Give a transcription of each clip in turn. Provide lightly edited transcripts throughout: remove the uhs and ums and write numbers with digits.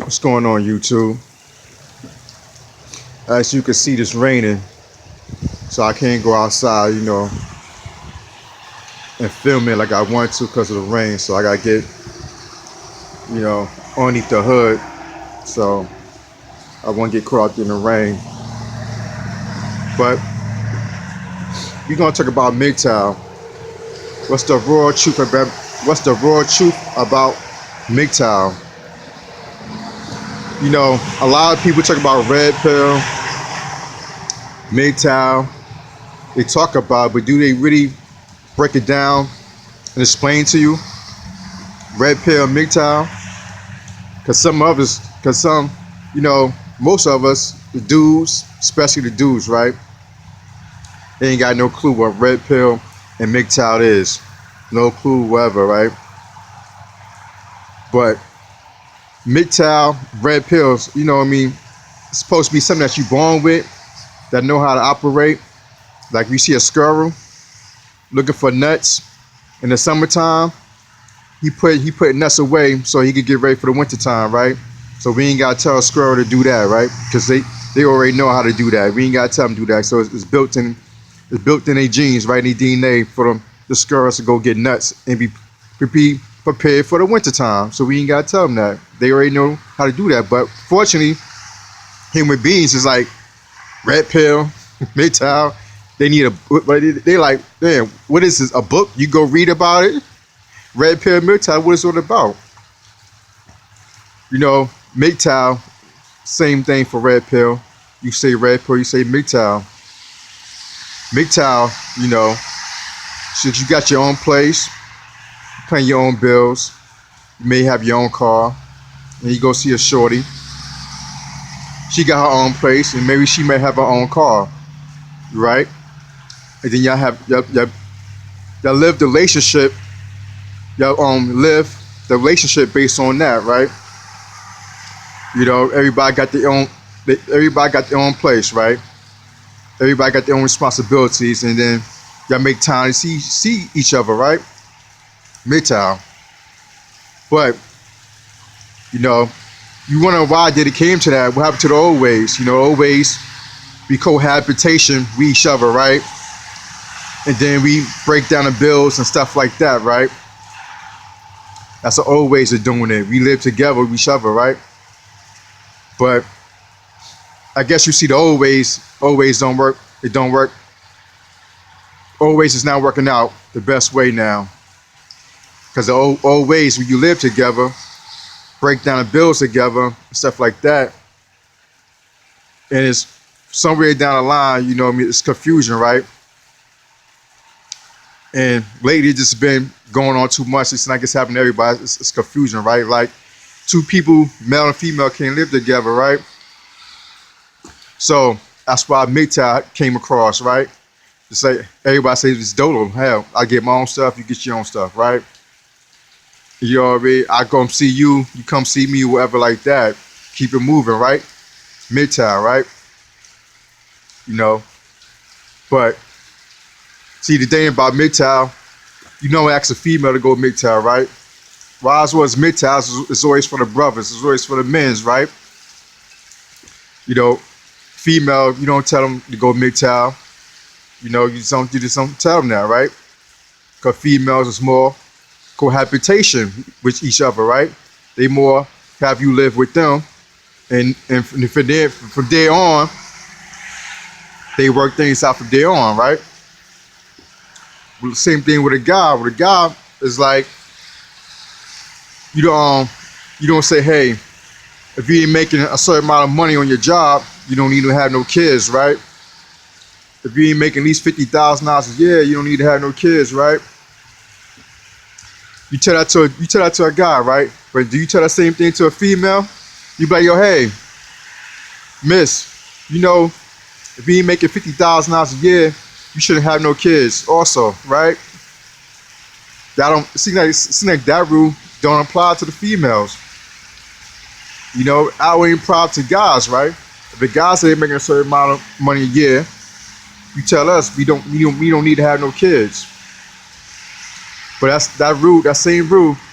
What's going on, YouTube? As you can see, it's raining, so I can't go outside, and film it like I want to because of the rain. So I gotta get, underneath the hood, so I won't get caught out in the rain. But we're gonna talk about MGTOW. What's the raw truth about? What's the raw truth about MGTOW? A lot of people talk about red pill, MGTOW. They talk about, but do they really break it down and explain to you red pill, MGTOW? Because most of us, the dudes, especially the dudes, right? They ain't got no clue what red pill and MGTOW is. No clue whatever, right? But MGTOW, red pills, it's supposed to be something that you're born with, that know how to operate. Like we see a squirrel looking for nuts in the summertime, he put nuts away so he could get ready for the winter time, right? So we ain't gotta tell a squirrel to do that, right? Because they already know how to do that. We ain't gotta tell them to do that. So it's built in their genes, right? In their DNA for the squirrels to go get nuts and be prepared for the winter time. So we ain't gotta tell them that. They already know how to do that. But fortunately, human beings is like red pill, MGTOW. They need they like, damn, what is this? A book? You go read about it? Red pill, MGTOW, what is it about? MGTOW, same thing for red pill. You say red pill, you say MGTOW. MGTOW, since you got your own place, paying your own bills, you may have your own car, and you go see a shorty. She got her own place, and maybe she may have her own car, right? And then y'all live the relationship. Y'all live the relationship based on that, right? Everybody got their own place, right? Everybody got their own responsibilities, and then y'all make time to see each other, right? MGTOW. But you wonder why did it came to that? What happened to the old ways? Old ways, we cohabitation with each other, right? And then we break down the bills and stuff like that, right? That's the old ways of doing it. We live together with each other, right? But I guess you see the old ways don't work. It don't work. Old ways is not working out the best way now. Because the old ways, when you live together, break down the bills together, stuff like that, and it's somewhere down the line, it's confusion, right? And lately, it's just been going on too much. It's like it's happening to everybody. It's confusion, right? Like two people, male and female, can't live together, right? So that's why MGTOW came across, right? It's like everybody says it's dodo. Hell, I get my own stuff, you get your own stuff, right? I come see you, you come see me, whatever like that. Keep it moving, right? MGTOW, right? But see, the thing about MGTOW, ask a female to go MGTOW, right? Why as well as MGTOW, it's always for the brothers, it's always for the men's, right? Female, you don't tell them to go MGTOW. You just don't tell them that, right? Because females is more cohabitation with each other, right? They more have you live with them, and from there on, they work things out from there on, right? Same thing with a guy. With a guy, it's like you don't say, hey, if you ain't making a certain amount of money on your job, you don't need to have no kids, right? If you ain't making at least $50,000 a year, you don't need to have no kids, right? You tell that to a guy, right? But do you tell that same thing to a female? You be like, yo, hey, miss, if you ain't making $50,000 a year, you shouldn't have no kids also, right? That don't seem like that rule don't apply to the females. I ain't proud to guys, right? If the guys say they're making a certain amount of money a year, you tell us we don't need to have no kids. But that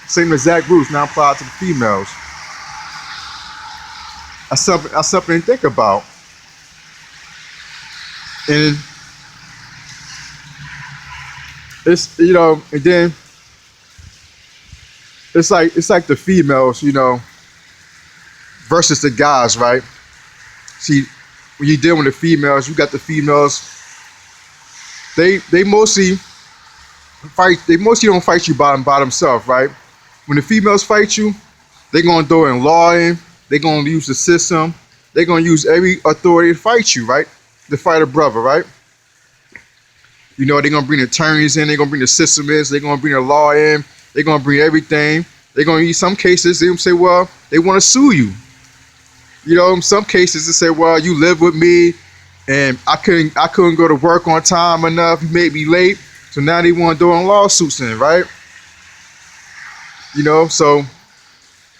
same exact rule is not applied to the females. That's something to think about. And it's, and then it's like the females, versus the guys, right? See, when you deal with the females, you got the females. They mostly fight. They mostly don't fight you by themselves, right? When the females fight you, they're gonna throw in law in. They're gonna use the system. They're gonna use every authority to fight you, right? To fight a brother, right? They're gonna bring attorneys in. They're gonna bring the system in. They're gonna bring the law in. They're gonna bring everything. They're gonna use some cases. They gonna say, well, they want to sue you. In some cases, they say, well, you live with me, and I couldn't go to work on time enough. You made me late, so now they want to throw in lawsuits in, right? So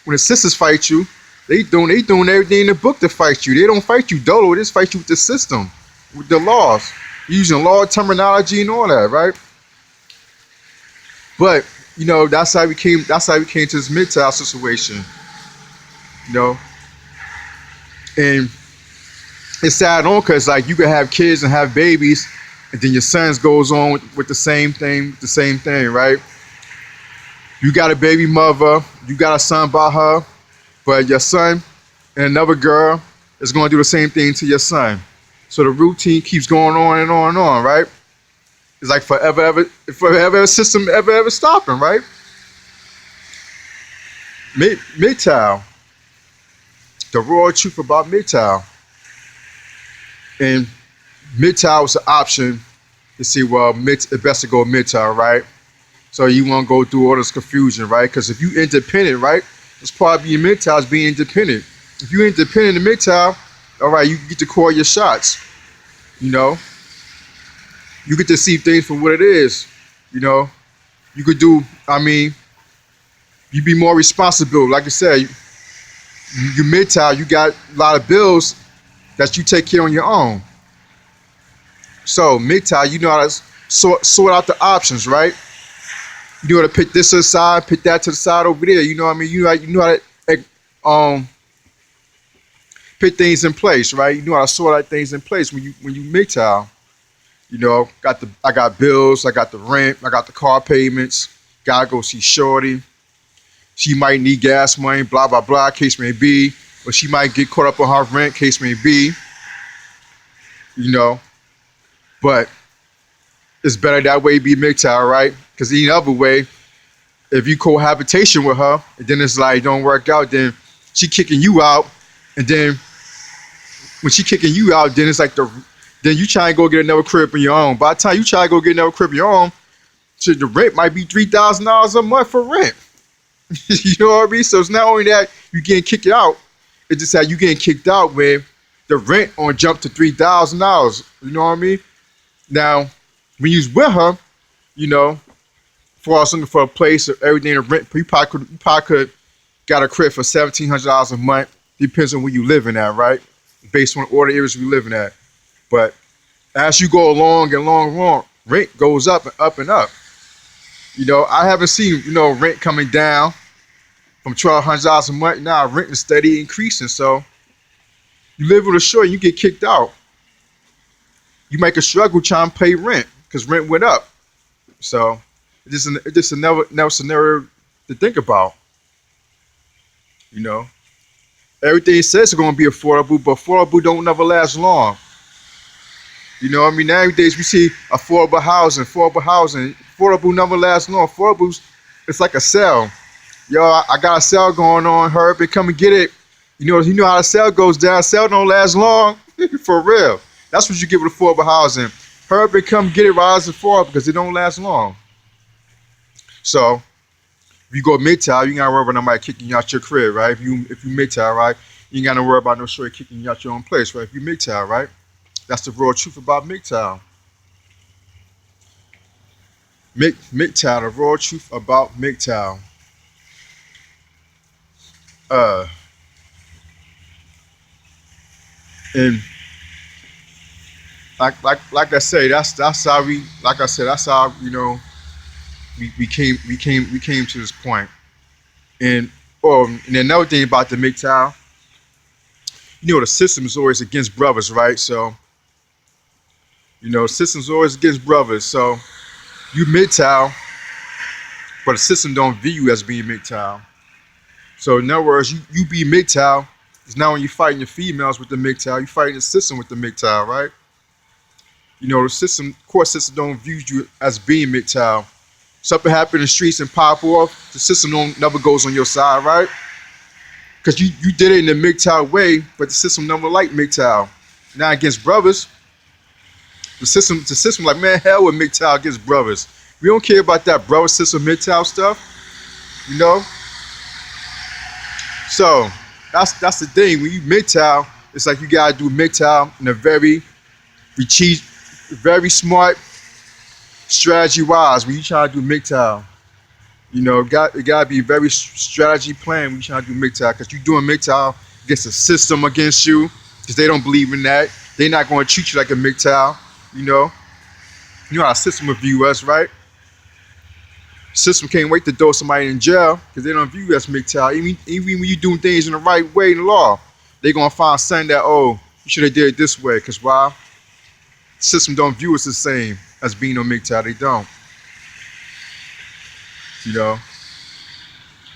when the sisters fight you, they doing everything in the book to fight you. They don't fight you dolo. They just fight you with the system, with the laws, using law terminology and all that, right? But that's how we came. That's how we came to this MGTOW situation. You know, and it's sad on because like you can have kids and have babies, and then your sons goes on with the same thing, right? You got a baby mother, you got a son by her, but your son and another girl is going to do the same thing to your son. So the routine keeps going on and on and on, right? It's like forever system ever stopping, right? MGTOW, the raw truth about MGTOW. And MGTOW was an option to see, well, it's best to go MGTOW, right? So you won't go through all this confusion, right? Because if you independent, right, it's part of being MGTOW is being independent. If you're independent in MGTOW, all right, you get to call your shots. You get to see things for what it is. You could do, you be more responsible. Like I said, you MGTOW, you got a lot of bills that you take care on your own. So MGTOW, you know how to sort out the options, right? You know how to pick this to the side, pick that to the side over there. You know what I mean? You know how to put things in place, right? You know how to sort out things in place when you MGTOW. I got bills, I got the rent, I got the car payments. Gotta go see Shorty. She might need gas money, blah blah blah, case may be, or she might get caught up on her rent, case may be. But it's better that way be MGTOW, right? Because any other way, if you cohabitation with her, and then it's like don't work out, then she kicking you out, and then when she kicking you out, then it's like then you try and go get another crib on your own. By the time you try to go get another crib on your own, shit, the rent might be $3,000 a month for rent. You know what I mean? So it's not only that you getting kicked out, it's just that you getting kicked out when the rent on jump to $3,000. You know what I mean? Now, when you was with her, for us looking for a place or everything to rent, you probably could got a crib for $1,700 a month. Depends on where you living at, right? Based on all the areas we living at. But as you go along and along, rent goes up and up and up. I haven't seen, rent coming down from $1,200 a month. Now rent is steady increasing. So you live with a short, you get kicked out. You make a struggle trying to pay rent because rent went up. So it's just another scenario to think about. Everything says it's going to be affordable, but affordable don't never last long. Nowadays we see affordable housing. Affordable never lasts long. Affordable, it's like a sale. Yo, I got a sale going on. Hurry up and come and get it. You know how the sale goes down. Sale don't last long. For real. That's what you get with affordable housing. Hurry up and come get it while it's affordable because it don't last long. So if you go MGTOW, you ain't gotta worry about nobody kicking you out your crib, right? If you MGTOW, right, you ain't gotta worry about no shorty kicking you out your own place, right? If you MGTOW, right? That's the raw truth about MGTOW. MGTOW, the raw truth about MGTOW. And like I say, that's how we, like I said, that's how we came to this point. And and another thing about the MGTOW, you know, the system is always against brothers, right? So, you know, system's always against brothers. So you MGTOW, but the system don't view you as being MGTOW. So in other words, you be MGTOW. It's now when you're fighting your females with the MGTOW, you're fighting the system with the MGTOW, right? You know, the system, court system don't view you as being MGTOW. Something happen in the streets and pop off, the system never goes on your side, right? Because you did it in the MGTOW way, but the system never liked MGTOW. Now against brothers, the system like, man, hell with MGTOW against brothers. We don't care about that brother system MGTOW stuff, you know? So that's the thing. When you MGTOW, it's like you gotta do MGTOW in a very smart strategy wise when you try to do MGTOW. You know, it gotta be very strategy plan when you try to do MGTOW, because you're doing MGTOW against the system against you, because they don't believe in that. They're not going to treat you like a MGTOW. You know how the system will view us, right? System can't wait to throw somebody in jail because they don't view you as MGTOW. Even when you're doing things in the right way in the law, they're gonna find something that, oh, you should have did it this way. Because why? The system don't view us the same as being on MGTOW. They don't. You know,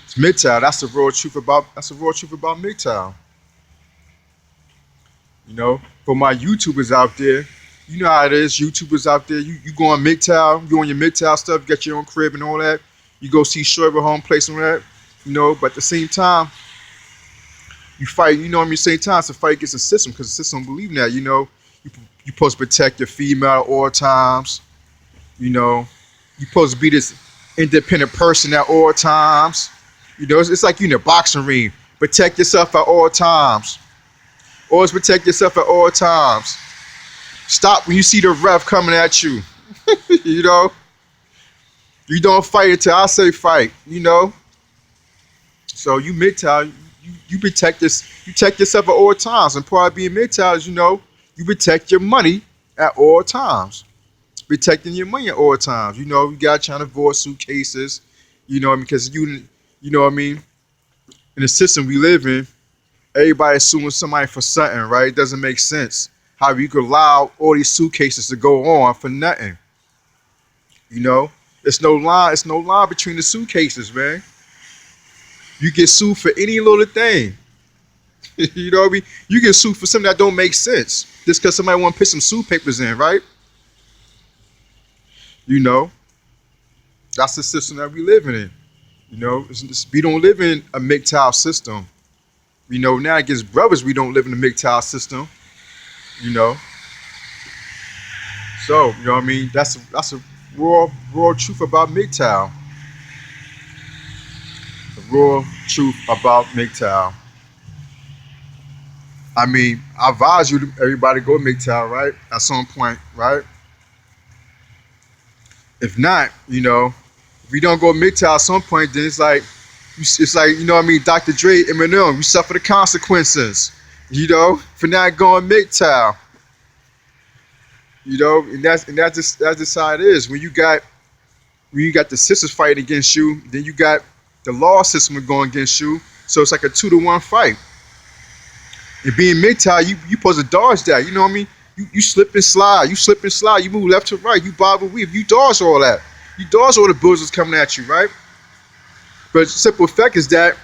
it's MGTOW. That's the raw truth about MGTOW. You know, for my YouTubers out there, you know how it is. YouTubers out there, you go on MGTOW, you on your MGTOW stuff, you got your own crib and all that. You go see Shorter home place and all that. You know, but at the same time, you fight. You know what I mean? Same time, it's a fight against the system, because the system don't believe in that. You know, you supposed to protect your female at all times. You know, you supposed to be this independent person at all times. You know, it's like you in a boxing ring. Protect yourself at all times. Always protect yourself at all times. Stop when you see the ref coming at you. You know, you don't fight until I say fight. You know, so you MGTOW, you protect this. You protect yourself at all times, and part of being MGTOW is, you know, you protect your money at all times. Protecting your money at all times. You know, you got trying to avoid suitcases. You know, because you know what I mean. In the system we live in, everybody suing somebody for something, right? It doesn't make sense how you could allow all these suitcases to go on for nothing. You know, it's no line between the suitcases, man. You get sued for any little thing. You know what I mean? You get sued for something that don't make sense just because somebody want to put some suit papers in, right? You know, that's the system that we living in. You know, we don't live in a MGTOW system. You know, now against brothers, we don't live in a MGTOW system. You know, so you know what I mean. That's a raw truth about MGTOW. The raw truth about MGTOW. I mean, I advise you to everybody go MGTOW, right? At some point, right? If not, you know, if we don't go MGTOW at some point, then it's like, you know what I mean, Dr. Dre, Eminem, you suffer the consequences, you know, for not going MGTOW. You know, and that's just how it is. When you got the sisters fighting against you, then you got the law system going against you. So it's like a 2-to-1 fight. And being MGTOW, you supposed to dodge that. You know what I mean? You slip and slide. You move left to right. You bob and weave. You dodge all that. You dodge all the bullets coming at you, right? But the simple fact is that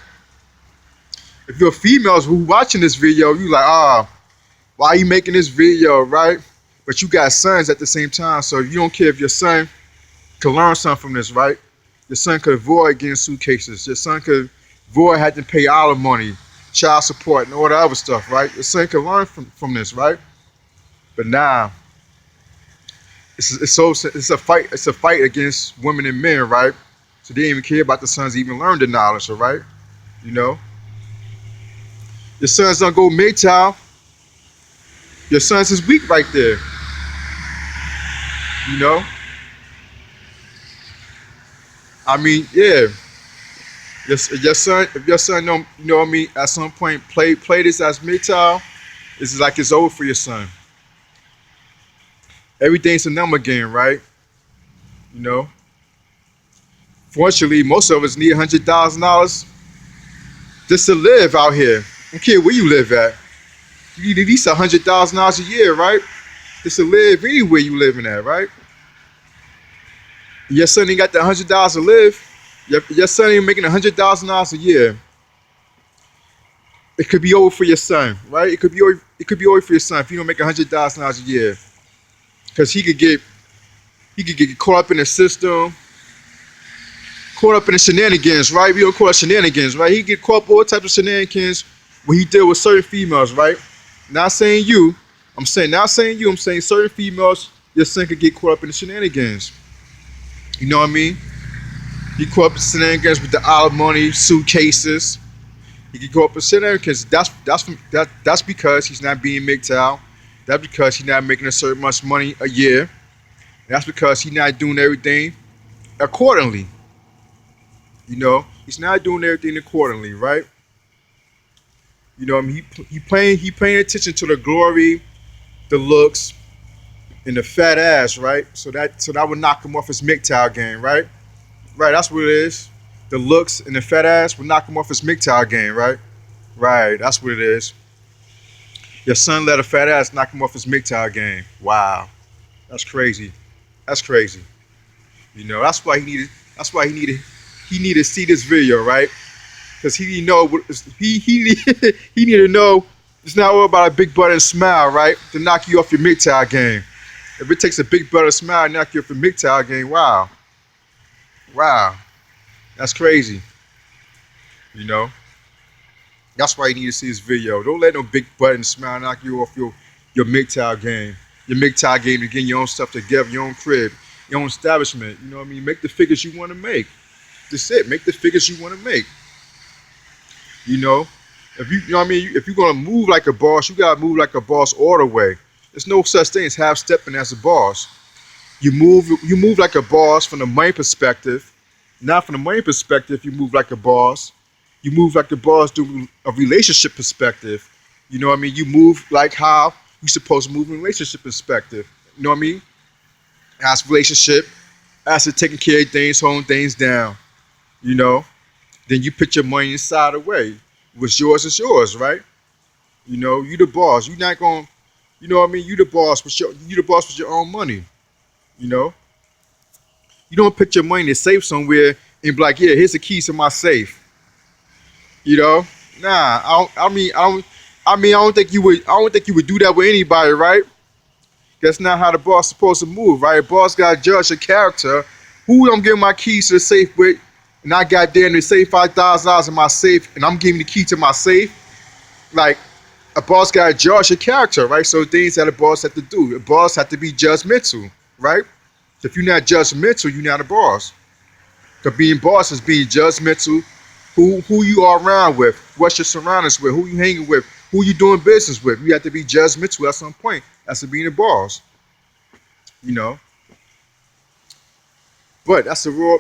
if you're females who watching this video, you like, why are you making this video, right? But you got sons at the same time, so you don't care if your son could learn something from this, right? Your son could avoid getting suitcases. Your son could avoid having to pay alimony, child support, and all the other stuff, right? Your son could learn from this, right? But now, it's a fight. It's a fight against women and men, right? So they didn't even care about the sons even learn the knowledge, all right? You know, your sons don't go MGTOW. Your sons is weak right there. You know, I mean, yeah. If your son don't, you know what I mean, at some point play this as MGTOW, it's like it's over for your son. Everything's a number game, right? You know. Fortunately, most of us need $100,000 just to live out here. I don't care where you live at. You need at least $100,000 a year, right? Just to live anywhere you living at, right? Your son ain't got that $100 to live. Your son ain't making $100,000 a year. It could be over for your son, right? It could be over for your son if you don't make $100,000 a year, because he could get caught up in the system, caught up in the shenanigans, right? We don't call it shenanigans, right? He get caught up all types of shenanigans when he deal with certain females, right? Not saying you, not saying you, I'm saying certain females, your son could get caught up in the shenanigans. You know what I mean? He caught up in shenanigans with the alimony suitcases. He could go up in shenanigans. That's because he's not being MGTOW. That's because he's not making a certain much money a year. That's because he's not doing everything accordingly. You know, he's not doing everything accordingly, right? You know, I mean, he paying attention to the glory, the looks, and the fat ass, right? So that would knock him off his MGTOW game, right? Right, that's what it is. The looks and the fat ass would knock him off his MGTOW game, right? Right, that's what it is. Your son let a fat ass knock him off his MGTOW game. Wow, that's crazy. That's crazy. You know, that's why he needed. That's why he needed. He needed to see this video, right? Because he didn't know. He needed to know. It's not all about a big butt and smile, right? To knock you off your MGTOW game. If it takes a big butt and smile to knock you off your MGTOW game, wow, wow, that's crazy. You know. That's why you need to see this video. Don't let no big butt and smile knock you off your MGTOW game. Your MGTOW game to getting your own stuff together, your own crib, your own establishment. You know what I mean? Make the figures you want to make. That's it. Make the figures you want to make. You know? You know what I mean? If you're gonna move like a boss, you gotta move like a boss all the way. There's no such thing as half stepping as a boss. You move like a boss from the money perspective. Not from the money perspective, you move like a boss. You move like the boss do a relationship perspective. You know what I mean? You move like how you supposed to move in a relationship perspective. You know what I mean? As relationship, as to taking care of things, holding things down. You know? Then you put your money inside away. What's yours is yours, right? You know, you the boss. You're not gonna, you know what I mean? You the boss with your own money. You know? You don't put your money in a safe somewhere and be like, yeah, here's the keys to my safe. You know, nah. I don't think you would. I don't think you would do that with anybody, right? That's not how the boss is supposed to move, right? The boss got to judge your character. Who I'm giving my keys to the safe with, and I got there and they say $5,000 in my safe, and I'm giving the key to my safe. Like, a boss got to judge your character, right? So things that a boss have to do. A boss have to be judgmental, right? If you're not judgmental, you're not a boss. Because being boss is being judgmental. Who you are around with, what your surroundings with, who you hanging with, who you doing business with. You have to be judgmental at some point. That's to being a boss. You know. But that's a raw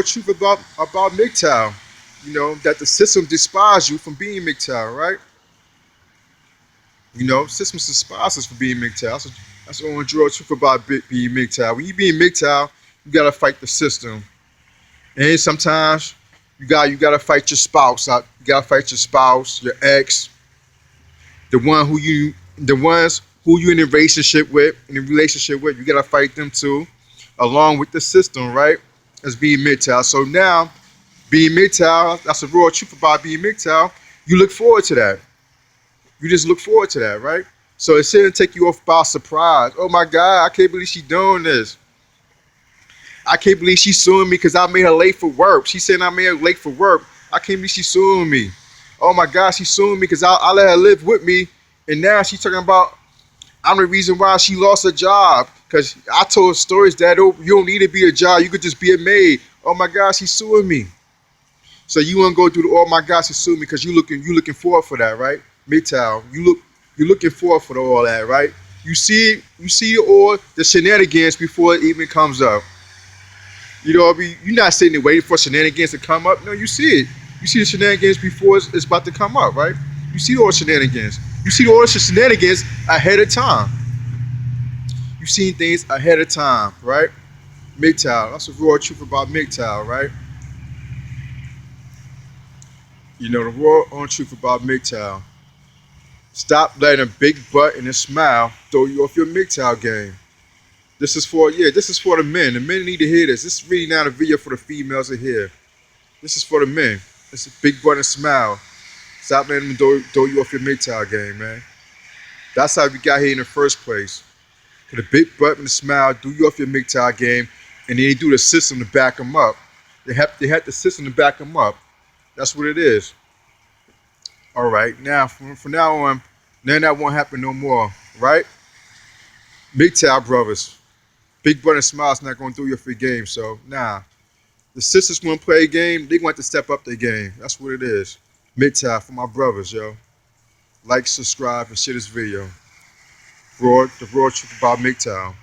truth about MGTOW. You know, that the system despises you from being MGTOW, right? You know, systems despise us for being MGTOW. That's the only raw truth about being MGTOW. When you being MGTOW, you gotta fight the system. And sometimes you gotta fight your spouse out. You gotta fight your spouse, your ex, the ones who you in a relationship with. You gotta fight them too, along with the system, right? As being MGTOW. So now, being MGTOW, that's the raw truth about being MGTOW. You look forward to that. You just look forward to that, right? So it shouldn't take you off by surprise. Oh my God, I can't believe she's doing this. I can't believe she's suing me because I made her late for work. She said I made her late for work. I can't believe she's suing me. Oh my God, she's suing me because I let her live with me. And now she's talking about I'm the reason why she lost her job. Because I told her stories that you don't need to be a job. You could just be a maid. Oh my God, she's suing me. So you want to go through the oh my God, she's suing me because you looking forward for that, right? MGTOW. You're looking forward for all that, right? You see all the shenanigans before it even comes up. You know what I mean? You're not sitting there waiting for shenanigans to come up. No, you see it. You see the shenanigans before it's about to come up, right? You see all the shenanigans. You see all the shenanigans ahead of time. You've seen things ahead of time, right? MGTOW. That's the raw truth about MGTOW, right? You know, the raw truth about MGTOW. Stop letting a big butt and a smile throw you off your MGTOW game. This is for, yeah, this is for the men. The men need to hear this. This is really not a video for the females to hear. This is for the men. It's a big butt and smile. Stop letting them throw you off your MGTOW game, man. That's how we got here in the first place. Cause the big butt and the smile do you off your MGTOW game, and then they do the system to back them up. They have the system to back them up. That's what it is. All right, now from now on, then that won't happen no more, right? MGTOW brothers, big butt and smile's not gonna do you off your game. So nah, the sisters want to play a game, they going to step up their game. That's what it is. MGTOW for my brothers, yo. Like, subscribe, and share this video. The raw truth about MGTOW.